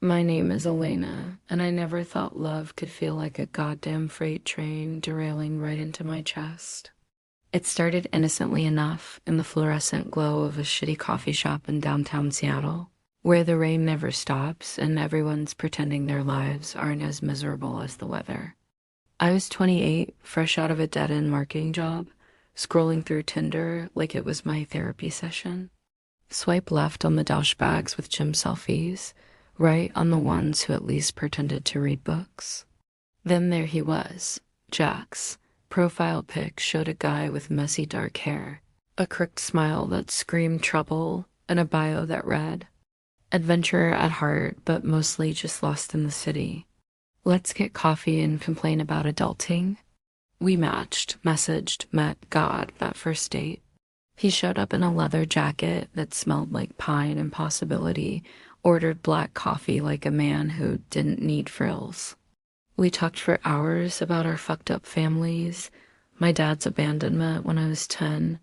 My name is Elena, and I never thought love could feel like a goddamn freight train derailing right into my chest. It started innocently enough in the fluorescent glow of a shitty coffee shop in downtown Seattle, where the rain never stops and everyone's pretending their lives aren't as miserable as the weather. I was 28, fresh out of a dead-end marketing job, scrolling through Tinder like it was my therapy session. Swipe left on the douchebags with gym selfies, right on the ones who at least pretended to read books. Then there he was, Jax. Profile pic showed a guy with messy dark hair, a crooked smile that screamed trouble, and a bio that read, "Adventurer at heart, but mostly just lost in the city. Let's get coffee and complain about adulting." We matched, messaged, met, God, that first date. He showed up in a leather jacket that smelled like pine and possibility, ordered black coffee like a man who didn't need frills. We talked for hours about our fucked up families, my dad's abandonment when I was 10,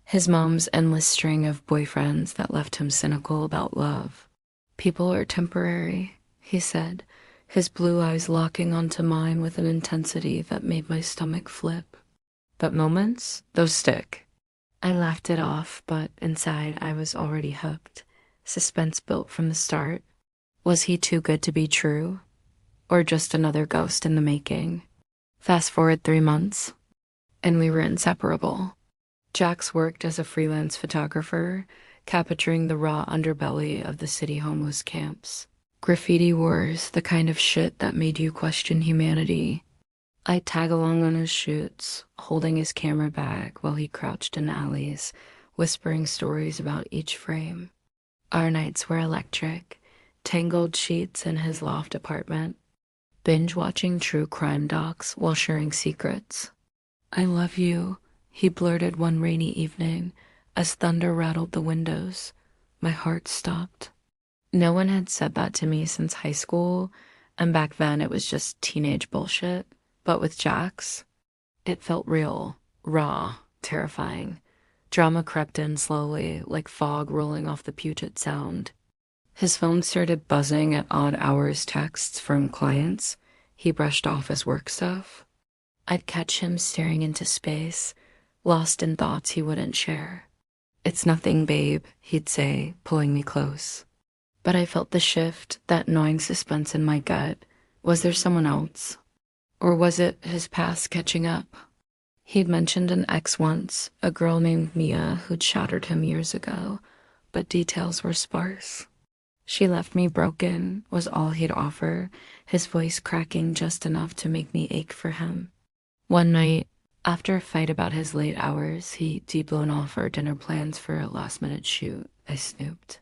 his mom's endless string of boyfriends that left him cynical about love. People are temporary, he said, his blue eyes locking onto mine with an intensity that made my stomach flip. But moments, those stick. I laughed it off, but inside I was already hooked. Suspense built from the start. Was he too good to be true? Or just another ghost in the making? Fast forward 3 months, and we were inseparable. Jax worked as a freelance photographer, capturing the raw underbelly of the city homeless camps. Graffiti wars, the kind of shit that made you question humanity. I'd tag along on his shoots, holding his camera bag while he crouched in alleys, whispering stories about each frame. Our nights were electric, tangled sheets in his loft apartment, binge-watching true crime docs while sharing secrets. "I love you," he blurted one rainy evening as thunder rattled the windows. My heart stopped. No one had said that to me since high school, and back then it was just teenage bullshit. But with Jax, it felt real, raw, terrifying. Drama crept in slowly, like fog rolling off the Puget Sound. His phone started buzzing at odd hours texts from clients he brushed off as work stuff. I'd catch him staring into space, lost in thoughts he wouldn't share. "It's nothing, babe," he'd say, pulling me close. But I felt the shift, that gnawing suspense in my gut. Was there someone else? Or was it his past catching up? He'd mentioned an ex once, a girl named Mia who'd shattered him years ago, but details were sparse. "She left me broken," was all he'd offer, his voice cracking just enough to make me ache for him. One night, after a fight about his late hours, he de-blown off our dinner plans for a last-minute shoot. I snooped.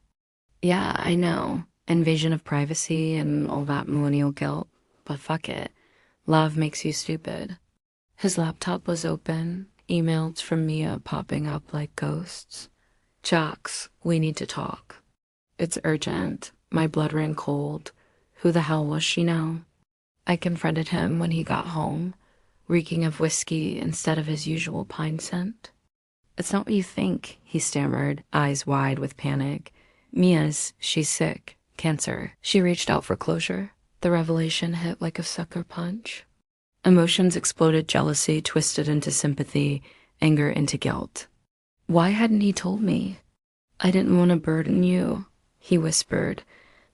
"Yeah, I know. Invasion of privacy and all that millennial guilt. But fuck it. Love makes you stupid." His laptop was open, emails from Mia popping up like ghosts. "Jax, we need to talk." "It's urgent." My blood ran cold. Who the hell was she now? I confronted him when he got home, reeking of whiskey instead of his usual pine scent. "It's not what you think," he stammered, eyes wide with panic. She's sick. Cancer." She reached out for closure. The revelation hit like a sucker punch. Emotions exploded, jealousy twisted into sympathy, anger into guilt. Why hadn't he told me? "I didn't want to burden you," he whispered,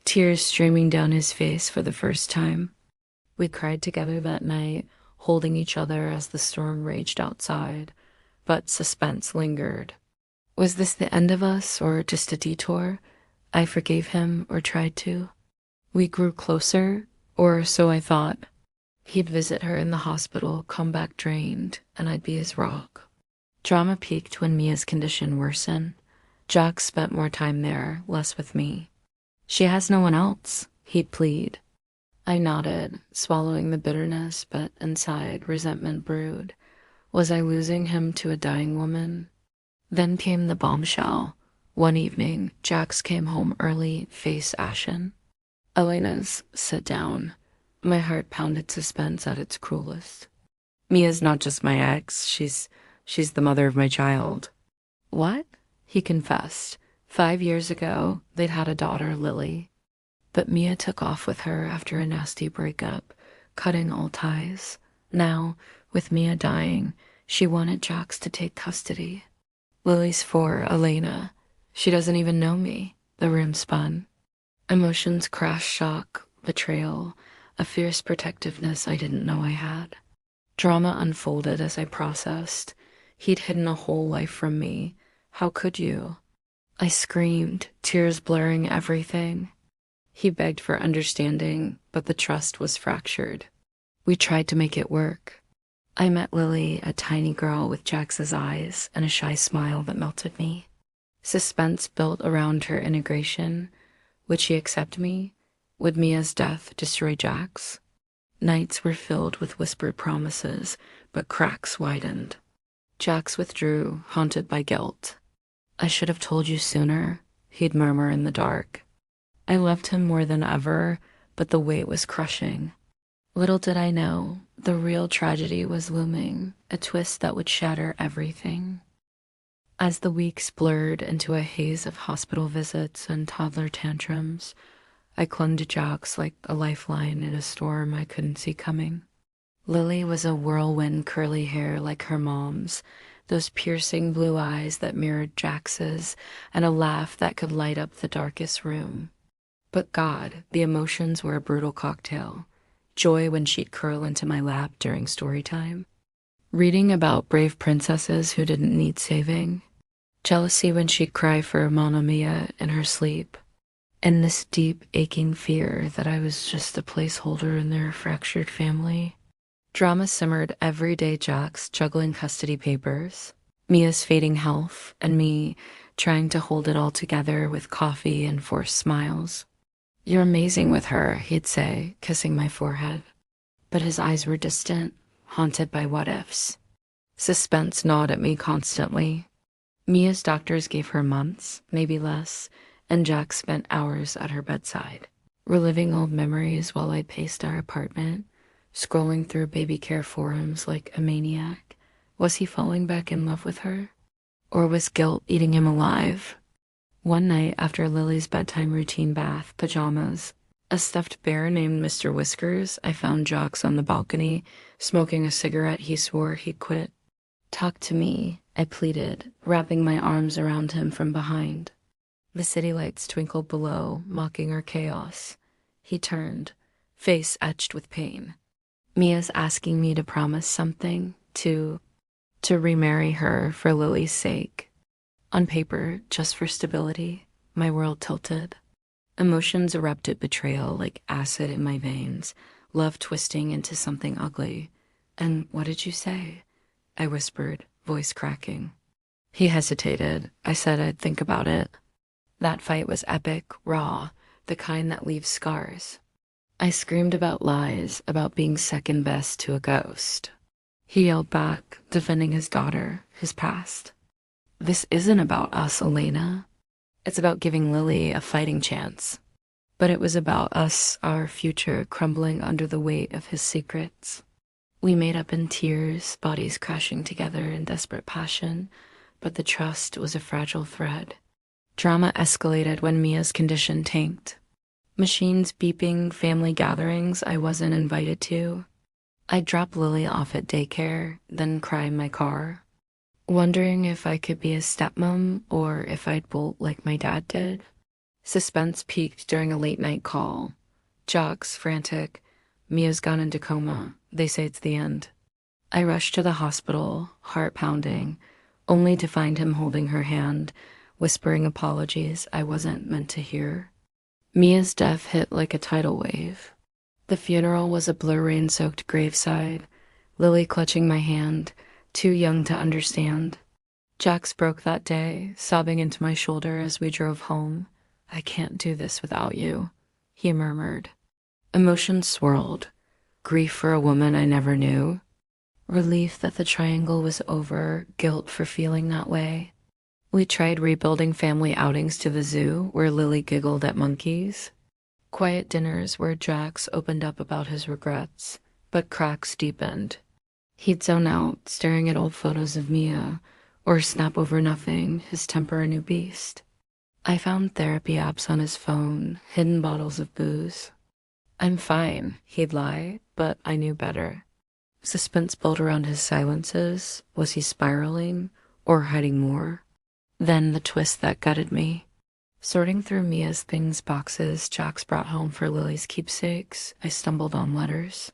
tears streaming down his face for the first time. We cried together that night, holding each other as the storm raged outside, but suspense lingered. Was this the end of us, or just a detour? I forgave him, or tried to. We grew closer, or so I thought. He'd visit her in the hospital, come back drained, and I'd be his rock. Drama peaked when Mia's condition worsened. Jack spent more time there, less with me. "She has no one else," he'd plead. I nodded, swallowing the bitterness, but inside, resentment brewed. Was I losing him to a dying woman? Then came the bombshell. One evening, Jax came home early, face ashen. "Elena's, sit down." My heart pounded suspense at its cruelest. "Mia's not just my ex, she's the mother of my child." "What?" He confessed. 5 years ago, they'd had a daughter, Lily. But Mia took off with her after a nasty breakup, cutting all ties. Now, with Mia dying, she wanted Jax to take custody. Lily's for Elena. She doesn't even know me. The room spun. Emotions crashed, shock, betrayal, a fierce protectiveness I didn't know I had. Drama unfolded as I processed. He'd hidden a whole life from me. How could you? I screamed, tears blurring everything. He begged for understanding, but the trust was fractured. We tried to make it work. I met Lily, a tiny girl with Jax's eyes and a shy smile that melted me. Suspense built around her integration. Would she accept me? Would Mia's death destroy Jax? Nights were filled with whispered promises, but cracks widened. Jax withdrew, haunted by guilt. I should have told you sooner, he'd murmur in the dark. I loved him more than ever, but the weight was crushing. Little did I know, the real tragedy was looming, a twist that would shatter everything. As the weeks blurred into a haze of hospital visits and toddler tantrums, I clung to Jax like a lifeline in a storm I couldn't see coming. Lily was a whirlwind curly hair like her mom's, those piercing blue eyes that mirrored Jax's, and a laugh that could light up the darkest room. But God, the emotions were a brutal cocktail. Joy when she'd curl into my lap during story time. Reading about brave princesses who didn't need saving. Jealousy when she'd cry for Mamma Mia in her sleep. And this deep, aching fear that I was just a placeholder in their fractured family. Drama simmered every day, Jax juggling custody papers, Mia's fading health, and me trying to hold it all together with coffee and forced smiles. You're amazing with her, he'd say, kissing my forehead. But his eyes were distant, haunted by what-ifs. Suspense gnawed at me constantly. Mia's doctors gave her months, maybe less, and Jax spent hours at her bedside, reliving old memories while I paced our apartment, scrolling through baby care forums like a maniac. Was he falling back in love with her? Or was guilt eating him alive? One night after Lily's bedtime routine bath, pajamas, a stuffed bear named Mr. Whiskers, I found Jax on the balcony, smoking a cigarette he swore he'd quit. Talk to me, I pleaded, wrapping my arms around him from behind. The city lights twinkled below, mocking our chaos. He turned, face etched with pain. Mia's asking me to promise something, to remarry her for Lily's sake. On paper, just for stability, my world tilted. Emotions erupted betrayal like acid in my veins, love twisting into something ugly. And what did you say? I whispered, voice cracking. He hesitated. I said I'd think about it. That fight was epic, raw, the kind that leaves scars. I screamed about lies, about being second best to a ghost. He yelled back, defending his daughter, his past. This isn't about us, Elena. It's about giving Lily a fighting chance. But it was about us, our future, crumbling under the weight of his secrets. We made up in tears, bodies crashing together in desperate passion, but the trust was a fragile thread. Drama escalated when Mia's condition tanked. Machines beeping, family gatherings I wasn't invited to. I'd drop Lily off at daycare, then cry in my car, wondering if I could be a stepmom or if I'd bolt like my dad did. Suspense peaked during a late-night call. Jax, frantic. Mia's gone into coma. They say it's the end. I rushed to the hospital, heart pounding, only to find him holding her hand, whispering apologies I wasn't meant to hear. Mia's death hit like a tidal wave. The funeral was a blur rain-soaked graveside, Lily clutching my hand, too young to understand. Jax broke that day, sobbing into my shoulder as we drove home. I can't do this without you, he murmured. Emotions swirled. Grief for a woman I never knew. Relief that the triangle was over, guilt for feeling that way. We tried rebuilding family outings to the zoo, where Lily giggled at monkeys. Quiet dinners where Jax opened up about his regrets, but cracks deepened. He'd zone out, staring at old photos of Mia, or snap over nothing, his temper a new beast. I found therapy apps on his phone, hidden bottles of booze. I'm fine, he'd lie, but I knew better. Suspense built around his silences. Was he spiraling or hiding more? Then the twist that gutted me. Sorting through Mia's things boxes Jax brought home for Lily's keepsakes, I stumbled on letters.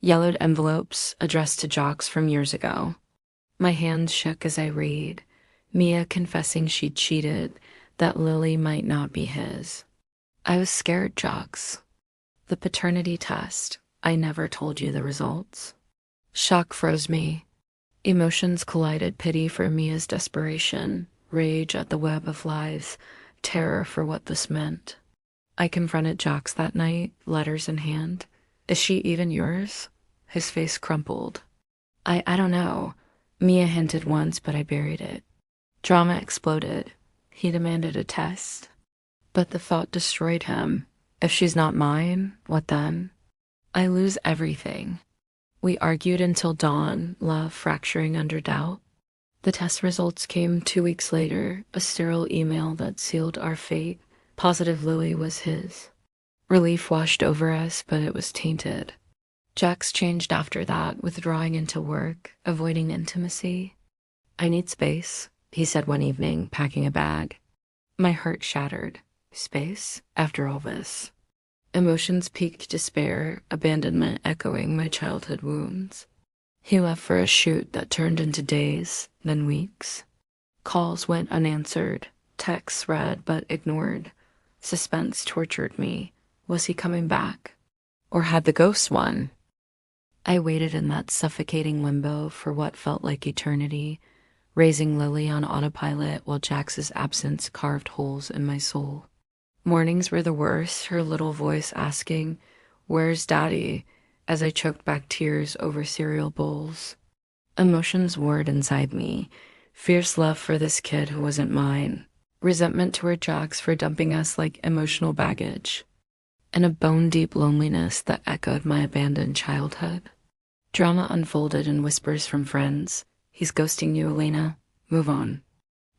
Yellowed envelopes addressed to Jax from years ago. My hands shook as I read. Mia confessing she'd cheated, that Lily might not be his. I was scared, Jax. The paternity test. I never told you the results. Shock froze me. Emotions collided: pity for Mia's desperation, rage at the web of lies, terror for what this meant. I confronted Jax that night, letters in hand. Is she even yours? His face crumpled. I don't know. Mia hinted once, but I buried it. Drama exploded. He demanded a test. But the thought destroyed him. If she's not mine, what then? I lose everything. We argued until dawn, love fracturing under doubt. The test results came 2 weeks later, a sterile email that sealed our fate. Positive Lily was his. Relief washed over us, but it was tainted. Jax changed after that, withdrawing into work, avoiding intimacy. I need space, he said one evening, packing a bag. My heart shattered. Space? After all this. Emotions peaked: despair, abandonment echoing my childhood wounds. He left for a shoot that turned into days, then weeks. Calls went unanswered, texts read but ignored. Suspense tortured me. Was he coming back? Or had the ghost won? I waited in that suffocating limbo for what felt like eternity, raising Lily on autopilot while Jax's absence carved holes in my soul. Mornings were the worst, her little voice asking, "Where's Daddy?" as I choked back tears over cereal bowls. Emotions warred inside me, fierce love for this kid who wasn't mine, resentment toward Jax for dumping us like emotional baggage, and a bone-deep loneliness that echoed my abandoned childhood. Drama unfolded in whispers from friends. He's ghosting you, Elena. Move on.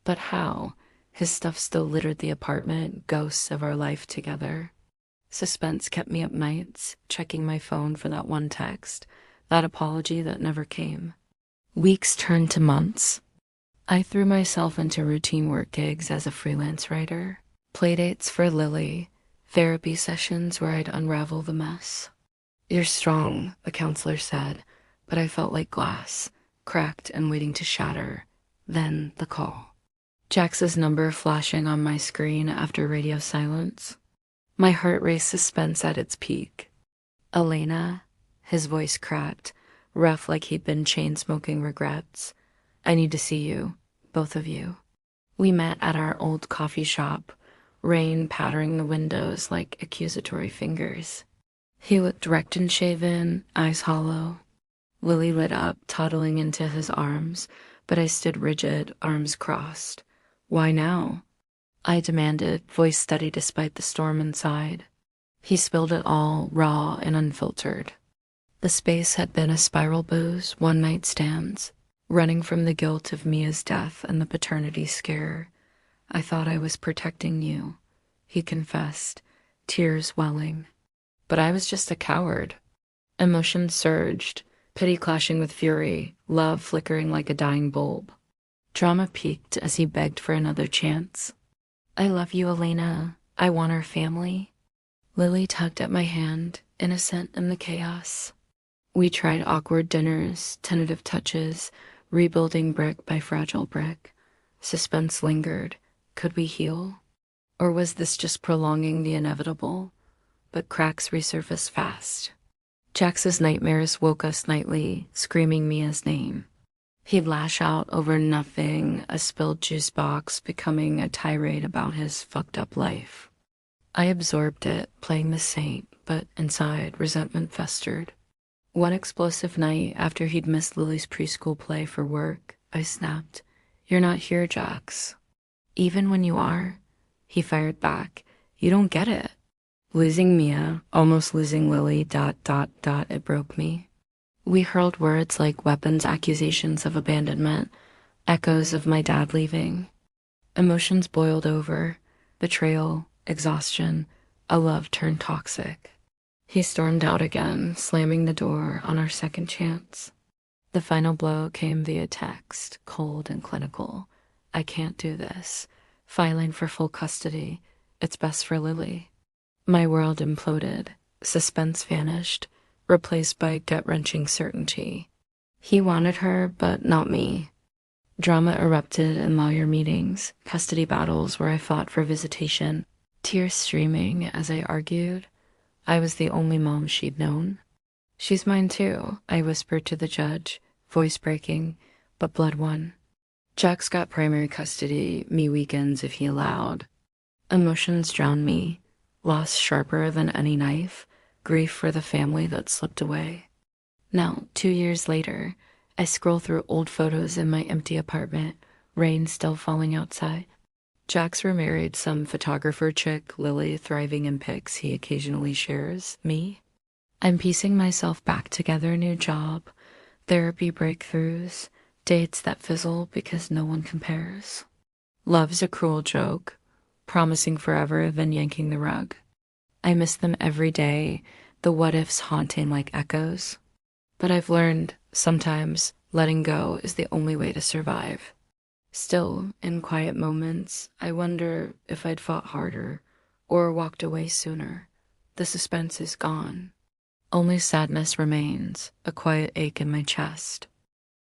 But how? His stuff still littered the apartment, ghosts of our life together. Suspense kept me up nights, checking my phone for that one text, that apology that never came. Weeks turned to months. I threw myself into routine work gigs as a freelance writer, playdates for Lily, therapy sessions where I'd unravel the mess. You're strong, the counselor said, but I felt like glass, cracked and waiting to shatter. Then the call. Jax's number flashing on my screen after radio silence. My heart raced, suspense at its peak. Elena, his voice cracked, rough like he'd been chain-smoking regrets. I need to see you, both of you. We met at our old coffee shop, rain pattering the windows like accusatory fingers. He looked direct and shaven, eyes hollow. Lily lit up, toddling into his arms, but I stood rigid, arms crossed. Why now? I demanded, voice steady despite the storm inside. He spilled it all, raw and unfiltered. The space had been a spiral booze, one-night stands, running from the guilt of Mia's death and the paternity scare. I thought I was protecting you, he confessed, tears welling. But I was just a coward. Emotions surged, pity clashing with fury, love flickering like a dying bulb. Drama peaked as he begged for another chance. I love you, Elena. I want our family. Lily tugged at my hand, innocent in the chaos. We tried awkward dinners, tentative touches, rebuilding brick by fragile brick. Suspense lingered. Could we heal? Or was this just prolonging the inevitable? But cracks resurfaced fast. Jax's nightmares woke us nightly, screaming Mia's name. He'd lash out over nothing, a spilled juice box, becoming a tirade about his fucked up life. I absorbed it, playing the saint, but inside, resentment festered. One explosive night, after he'd missed Lily's preschool play for work, I snapped, "You're not here, Jax." "Even when you are," he fired back. "You don't get it." Losing Mia, almost losing Lily, ... it broke me. We hurled words like weapons, accusations of abandonment, echoes of my dad leaving. Emotions boiled over. Betrayal, exhaustion, a love turned toxic. He stormed out again, slamming the door on our second chance. The final blow came via text, cold and clinical. I can't do this. Filing for full custody. It's best for Lily. My world imploded. Suspense vanished, replaced by gut-wrenching certainty. He wanted her, but not me. Drama erupted in lawyer meetings, custody battles where I fought for visitation, tears streaming as I argued. I was the only mom she'd known. She's mine too, I whispered to the judge, voice breaking, but blood won. Jack's got primary custody, me weekends if he allowed. Emotions drowned me, loss sharper than any knife, grief for the family that slipped away. Now, 2 years later, I scroll through old photos in my empty apartment, rain still falling outside. Jack's remarried some photographer chick, Lily, thriving in pics he occasionally shares. Me? I'm piecing myself back together, new job, therapy breakthroughs, dates that fizzle because no one compares. Love's a cruel joke, promising forever then yanking the rug. I miss them every day, the what-ifs haunting like echoes. But I've learned, sometimes, letting go is the only way to survive. Still, in quiet moments, I wonder if I'd fought harder or walked away sooner. The suspense is gone. Only sadness remains, a quiet ache in my chest.